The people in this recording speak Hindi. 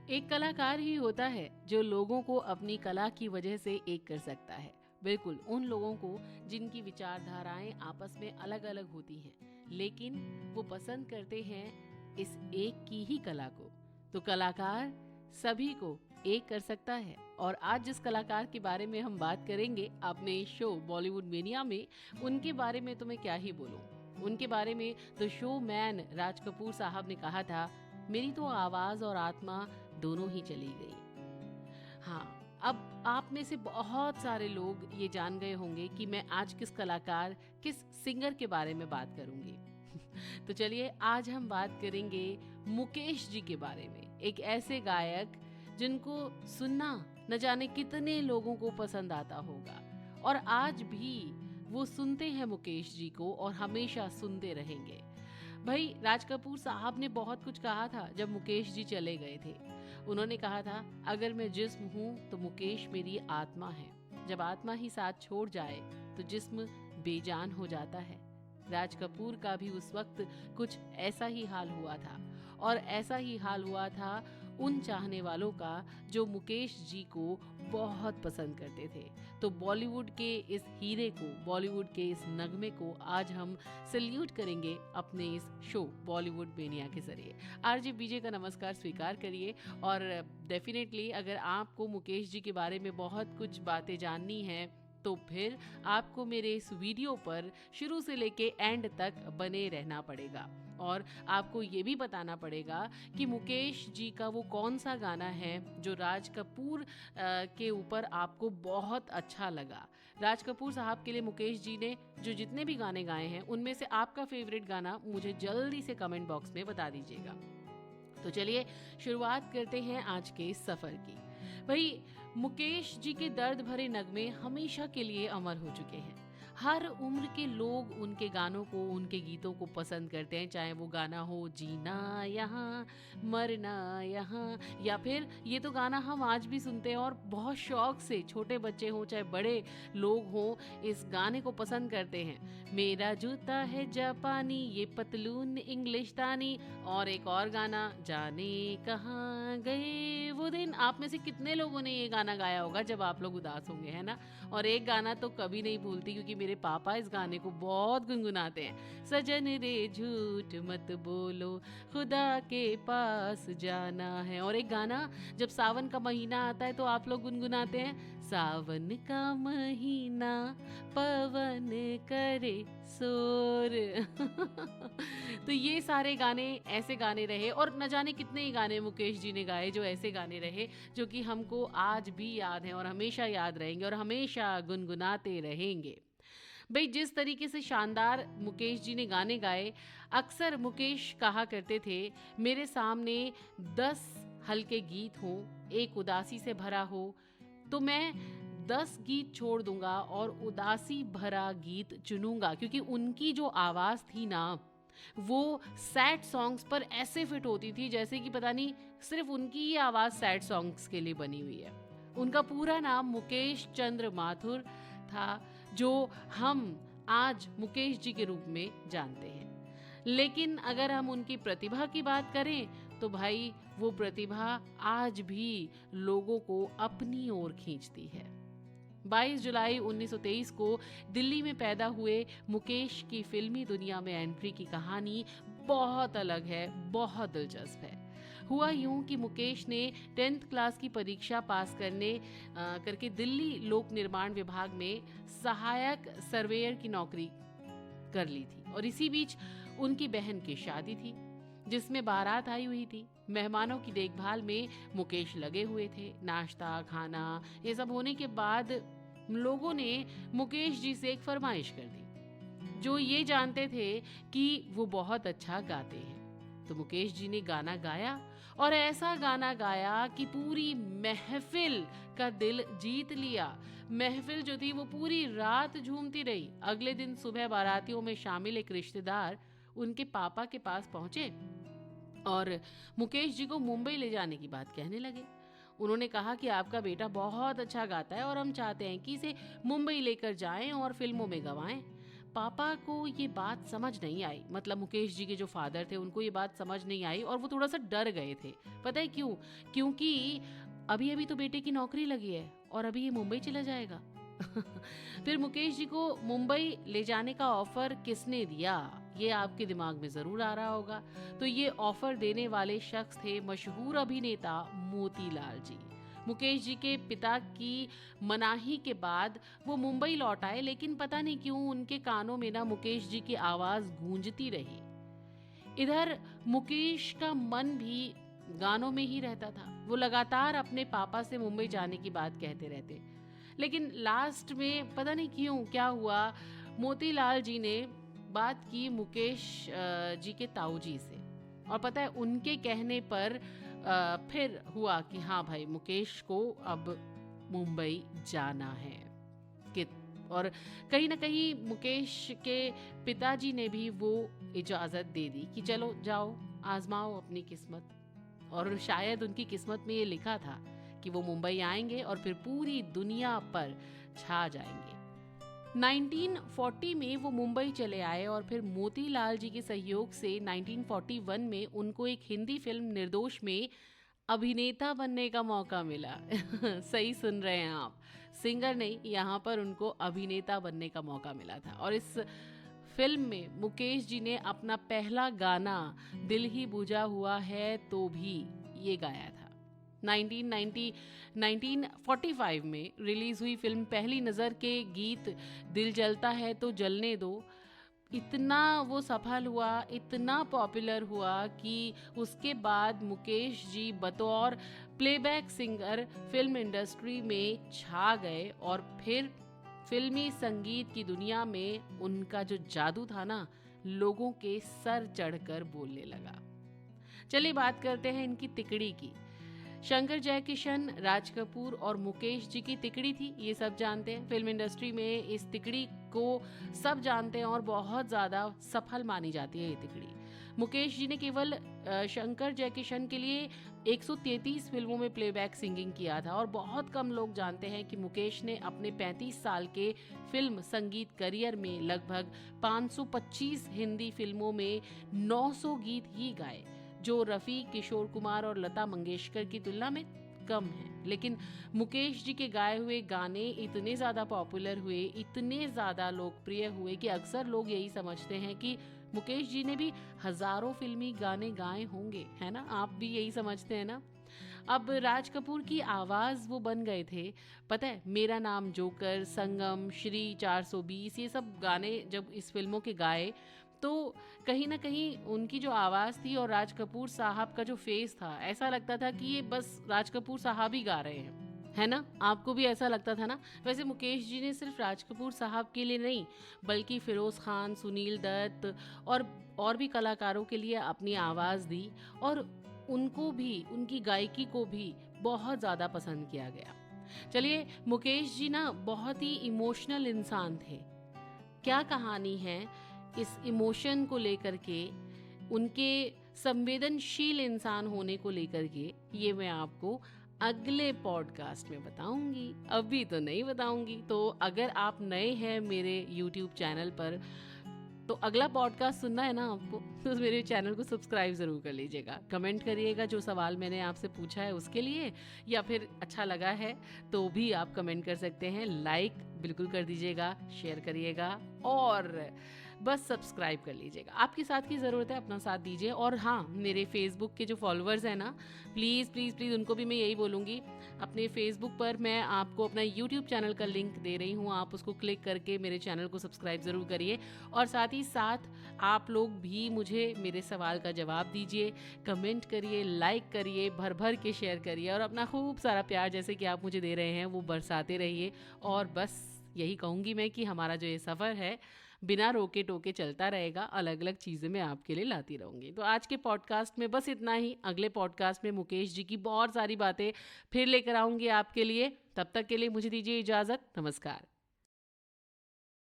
एक कलाकार ही होता है जो लोगों को अपनी कला की वजह से एक कर सकता है। बिल्कुल उन लोगों को जिनकी विचारधाराएं आपस में अलग अलग होती हैं, लेकिन वो पसंद करते हैं इस एक की ही कला को। तो कलाकार सभी को एक कर सकता है। और आज जिस कलाकार के बारे में हम बात करेंगे अपने इस शो बॉलीवुड मेनिया में, उनके बारे में तो मैं क्या ही बोलूं। उनके बारे में the show man Raj Kapoor साहब ने कहा था, मेरी तो आवाज और आत्मा दोनों ही चली गई। हाँ, अब आप में से बहुत सारे लोग ये जान गए होंगे कि मैं आज किस कलाकार, किस सिंगर के बारे में बात करूंगी। तो चलिए आज हम बात करेंगे मुकेश जी के बारे में। एक ऐसे गायक जिनको सुनना न जाने कितने लोगों को पसंद आता होगा, और आज भी वो सुनते हैं मुकेश जी को और हमेशा सुनते रहेंगे। भाई राज कपूर साहब ने बहुत कुछ कहा था जब मुकेश जी चले गए थे। उन्होंने कहा था, अगर मैं जिस्म हूँ तो मुकेश मेरी आत्मा है। जब आत्मा ही साथ छोड़ जाए तो जिस्म बेजान हो जाता है। राज कपूर का भी उस वक्त कुछ ऐसा ही हाल हुआ था, और ऐसा ही हाल हुआ था उन चाहने वालों का जो मुकेश जी को बहुत पसंद करते थे। तो बॉलीवुड के इस हीरे को, बॉलीवुड के इस नगमे को आज हम सल्यूट करेंगे अपने इस शो बॉलीवुड मेनिया के जरिए। आरजे बीजे का नमस्कार स्वीकार करिए। और डेफिनेटली अगर आपको मुकेश जी के बारे में बहुत कुछ बातें जाननी है तो फिर आपको मेरे इस वीडियो पर शुरू से लेके एंड तक बने रहना पड़ेगा, और आपको ये भी बताना पड़ेगा कि मुकेश जी का वो कौन सा गाना है जो राज कपूर के ऊपर आपको बहुत अच्छा लगा। राज कपूर साहब के लिए मुकेश जी ने जो जितने भी गाने गाए हैं उनमें से आपका फेवरेट गाना मुझे जल्दी से कमेंट बॉक्स में बता दीजिएगा। तो चलिए शुरुआत करते हैं आज के इस सफर की। भाई मुकेश जी के दर्द भरे नगमे हमेशा के लिए अमर हो चुके हैं। हर उम्र के लोग उनके गानों को, उनके गीतों को पसंद करते हैं, चाहे वो गाना हो जीना यहाँ मरना यहाँ, या फिर ये तो गाना हम आज भी सुनते हैं और बहुत शौक से, छोटे बच्चे हों चाहे बड़े लोग हों, इस गाने को पसंद करते हैं। मेरा जूता है जापानी, ये पतलून इंग्लिशतानी, और एक और गाना जाने कहाँ गए वो दिन। आप में से कितने लोगों ने ये गाना गाया होगा जब आप लोग उदास होंगे, है ना। और एक गाना तो कभी नहीं भूलती, क्योंकि मेरे पापा इस गाने को बहुत गुनगुनाते हैं, सजन रे झूठ मत बोलो खुदा के पास जाना है। और एक गाना जब सावन का महीना आता है तो आप लोग गुनगुनाते हैं, सावन का महीना पवन करे शोर। तो ये सारे गाने ऐसे गाने रहे, और न जाने कितने ही गाने मुकेश जी ने गाए जो ऐसे गाने रहे जो कि हमको आज भी याद हैं और हमेशा याद रहेंगे और हमेशा गुनगुनाते रहेंगे। भाई जिस तरीके से शानदार मुकेश जी ने गाने गाए, अक्सर मुकेश कहा करते थे, मेरे सामने 10 हल्के गीत हों, एक उदासी से भरा हो, तो मैं 10 गीत छोड़ दूंगा और उदासी भरा गीत चुनूंगा, क्योंकि उनकी जो आवाज़ थी ना, वो सैड सॉन्ग्स पर ऐसे फिट होती थी जैसे कि पता नहीं सिर्फ उनकी ही आवाज़ सैड सॉन्ग्स के लिए बनी हुई है। उनका पूरा नाम मुकेश चंद्र माथुर था, जो हम आज मुकेश जी के रूप में जानते हैं। लेकिन अगर हम उनकी प्रतिभा की बात करें तो भाई वो प्रतिभा आज भी लोगों को अपनी ओर खींचती है। 22 जुलाई 1923 को दिल्ली में पैदा हुए मुकेश की फिल्मी दुनिया में एंट्री की कहानी बहुत अलग है, बहुत दिलचस्प है। हुआ यूं कि मुकेश ने 10th क्लास की परीक्षा पास करके दिल्ली लोक निर्माण विभाग में सहायक सर्वेयर की नौकरी कर ली थी, और इसी बीच उनकी बहन की शादी थी जिसमें बारात आई हुई थी। मेहमानों की देखभाल में मुकेश लगे हुए थे। नाश्ता खाना ये सब होने के बाद लोगों ने मुकेश जी से एक फरमाइश कर दी, जो ये जानते थे कि वो बहुत अच्छा गाते हैं। तो मुकेश जी ने गाना गाया, और ऐसा गाना गाया कि पूरी महफिल का दिल जीत लिया। महफिल जो थी वो पूरी रात झूमती रही। अगले दिन सुबह बारातियों में शामिल एक रिश्तेदार उनके पापा के पास पहुंचे और मुकेश जी को मुंबई ले जाने की बात कहने लगे। उन्होंने कहा कि आपका बेटा बहुत अच्छा गाता है और हम चाहते हैं कि इसे मुंबई लेकर जाएं और फिल्मों में गवाएं। पापा को ये बात समझ नहीं आई, मतलब मुकेश जी के जो फादर थे उनको ये बात समझ नहीं आई और वो थोड़ा सा डर गए थे। पता है क्यों? क्योंकि अभी अभी तो बेटे की नौकरी लगी है और अभी ये मुंबई चला जाएगा। फिर मुकेश जी को मुंबई ले जाने का ऑफर किसने दिया, ये आपके दिमाग में जरूर आ रहा होगा। तो ये ऑफर देने वाले शख्स थे मशहूर अभिनेता मोतीलाल जी। मुकेश जी के पिता की मनाही के बाद वो मुंबई लौट आए, लेकिन पता नहीं क्यों उनके कानों में ना मुकेश जी की आवाज गूंजती रही। इधर मुकेश का मन भी गानों में ही रहता था। वो लगातार अपने पापा से मुंबई जाने की बात कहते रहते, लेकिन लास्ट में पता नहीं क्यों क्या हुआ, मोतीलाल जी ने बात की मुकेश जी के ताऊजी से, और पता है उनके कहने पर फिर हुआ कि हाँ भाई मुकेश को अब मुंबई जाना है। और कहीं ना कहीं मुकेश के पिताजी ने भी वो इजाज़त दे दी कि चलो जाओ आजमाओ अपनी किस्मत। और शायद उनकी किस्मत में ये लिखा था कि वो मुंबई आएंगे और फिर पूरी दुनिया पर छा जाएंगे। 1940 में वो मुंबई चले आए और फिर मोतीलाल जी के सहयोग से 1941 में उनको एक हिंदी फिल्म निर्दोष में अभिनेता बनने का मौका मिला। सही सुन रहे हैं आप, सिंगर नहीं, यहाँ पर उनको अभिनेता बनने का मौका मिला था। और इस फिल्म में मुकेश जी ने अपना पहला गाना दिल ही बुझा हुआ है तो भी ये गाया था। 1945 में रिलीज हुई फिल्म पहली नज़र के गीत दिल जलता है तो जलने दो इतना वो सफल हुआ, इतना पॉपुलर हुआ कि उसके बाद मुकेश जी बतौर प्लेबैक सिंगर फिल्म इंडस्ट्री में छा गए और फिर फिल्मी संगीत की दुनिया में उनका जो जादू था ना, लोगों के सर चढ़कर बोलने लगा। चलिए बात करते हैं इनकी तिकड़ी की। शंकर जयकिशन, राज कपूर और मुकेश जी की तिकड़ी थी, ये सब जानते हैं। फिल्म इंडस्ट्री में इस तिकड़ी को सब जानते हैं और बहुत ज़्यादा सफल मानी जाती है ये तिकड़ी। मुकेश जी ने केवल शंकर जयकिशन के लिए 133 फिल्मों में प्लेबैक सिंगिंग किया था और बहुत कम लोग जानते हैं कि मुकेश ने अपने 35 साल के फिल्म संगीत करियर में लगभग 525 हिंदी फिल्मों में 900 गीत ही गाए, जो रफ़ी, किशोर कुमार और लता मंगेशकर की तुलना में कम है। लेकिन मुकेश जी के गाए हुए गाने इतने ज़्यादा पॉपुलर हुए, इतने ज़्यादा लोकप्रिय हुए कि अक्सर लोग यही समझते हैं कि मुकेश जी ने भी हज़ारों फिल्मी गाने गाए होंगे, है ना? आप भी यही समझते हैं ना? अब राज कपूर की आवाज़ वो बन गए थे। पता है, मेरा नाम जोकर, संगम, श्री 420, ये सब गाने जब इस फिल्मों के गाए तो कहीं ना कहीं उनकी जो आवाज़ थी और राज कपूर साहब का जो फेस था, ऐसा लगता था कि ये बस राज कपूर साहब ही गा रहे हैं, है ना? आपको भी ऐसा लगता था ना? वैसे मुकेश जी ने सिर्फ राज कपूर साहब के लिए नहीं, बल्कि फिरोज़ खान, सुनील दत्त और भी कलाकारों के लिए अपनी आवाज़ दी और उनको भी, उनकी गायकी को भी बहुत ज़्यादा पसंद किया गया। चलिए, मुकेश जी ना बहुत ही इमोशनल इंसान थे। क्या कहानी है इस इमोशन को लेकर के, उनके संवेदनशील इंसान होने को लेकर के, ये मैं आपको अगले पॉडकास्ट में बताऊंगी, अभी तो नहीं बताऊंगी। तो अगर आप नए हैं मेरे YouTube चैनल पर तो अगला पॉडकास्ट सुनना है ना आपको, तो मेरे चैनल को सब्सक्राइब ज़रूर कर लीजिएगा। कमेंट करिएगा जो सवाल मैंने आपसे पूछा है उसके लिए, या फिर अच्छा लगा है तो भी आप कमेंट कर सकते हैं। लाइक बिल्कुल कर दीजिएगा, शेयर करिएगा और बस सब्सक्राइब कर लीजिएगा। आपके साथ की ज़रूरत है, अपना साथ दीजिए। और हाँ, मेरे फेसबुक के जो फॉलोअर्स हैं ना, प्लीज़ प्लीज़ प्लीज़ उनको भी मैं यही बोलूँगी, अपने फेसबुक पर मैं आपको अपना यूट्यूब चैनल का लिंक दे रही हूँ, आप उसको क्लिक करके मेरे चैनल को सब्सक्राइब ज़रूर करिए। और साथ ही साथ आप लोग भी मुझे मेरे सवाल का जवाब दीजिए, कमेंट करिए, लाइक करिए, भर भर के शेयर करिए और अपना खूब सारा प्यार जैसे कि आप मुझे दे रहे हैं वो बरसाते रहिए। और बस यही कहूँगी मैं कि हमारा जो ये सफ़र है बिना रोके टोके चलता रहेगा, अलग अलग चीज़ें मैं आपके लिए लाती रहूँगी। तो आज के पॉडकास्ट में बस इतना ही। अगले पॉडकास्ट में मुकेश जी की बहुत सारी बातें फिर लेकर आऊँगी आपके लिए। तब तक के लिए मुझे दीजिए इजाज़त। नमस्कार।